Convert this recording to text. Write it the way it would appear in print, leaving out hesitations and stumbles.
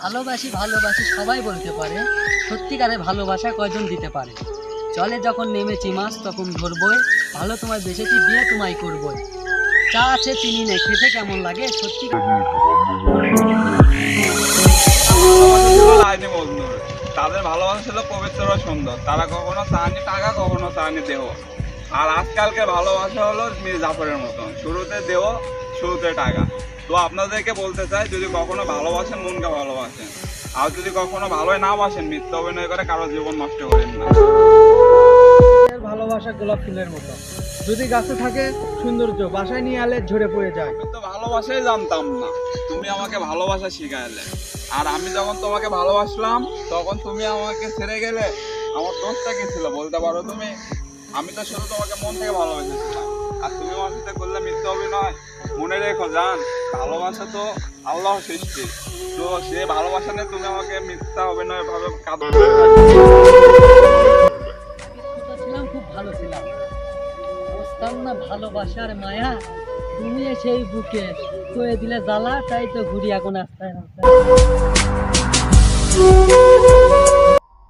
ভালোবাসি ভালোবাসি সবাই বলতে পারে, সত্যিকারে ভালোবাসা কয়জন দিতে পারে? জলে যখন নেমেছি মাছ তখন ধরবই, ভালো তোমায় বেসেছি বিয়ে তোমায় করবই। চা আছে চিনি নেই, খেতে কেমন লাগে সত্যি। লাইনে বন্ধু, তাদের ভালোবাসা ছিল পবিত্র ও সুন্দর। তারা কখনো চায়নি টাকা, কখনো চায়নি দেহ। আর আজকালকে ভালোবাসা হলো মীর জাফরের মতন, শুরুতে দেহ, শুরুতে টাকা। তো আপনাদেরকে বলতে চাই, যদি কখনো ভালোবাসেন মনকে ভালোবাসেন, আর যদি কখনো ভালোই না বাসেন মিথ্যা অভিনয় করে কারো জীবন নষ্ট করেন না। ভালোবাসা গোলাপ ফুলের মতো, যদি গাছে থাকে সৌন্দর্য, বাসায় নিয়ে এলে ঝরে পড়ে যায়। আমি তো ভালোবাসাই জানতাম না, তুমি আমাকে ভালোবাসা শিখাইলে। আর আমি যখন তোমাকে ভালোবাসলাম তখন তুমি আমাকে ছেড়ে গেলে, আমার দোষটা কি ছিল বলতে পারো তুমি? আমি তো শুধু তোমাকে মন থেকে ভালোবেসেছিলাম, আর তুমি আমার সাথে করলে মিথ্যা অভিনয়। মনে রেখো জান, ভালোবাসা তো আল্লাহ সৃষ্টি। তো সে ভালোবাসা নিয়ে তুমি আমাকে মিথ্যা অভিনয় ভাবে ছিলাম খুব ভালো ছিলাম, বুঝতাম না ভালোবাসার মায়া। তুমি সেই বুকে কয়ে দিলে জ্বালা, তাই তো ঘুরি এখন রাস্তায় রাস্তায়।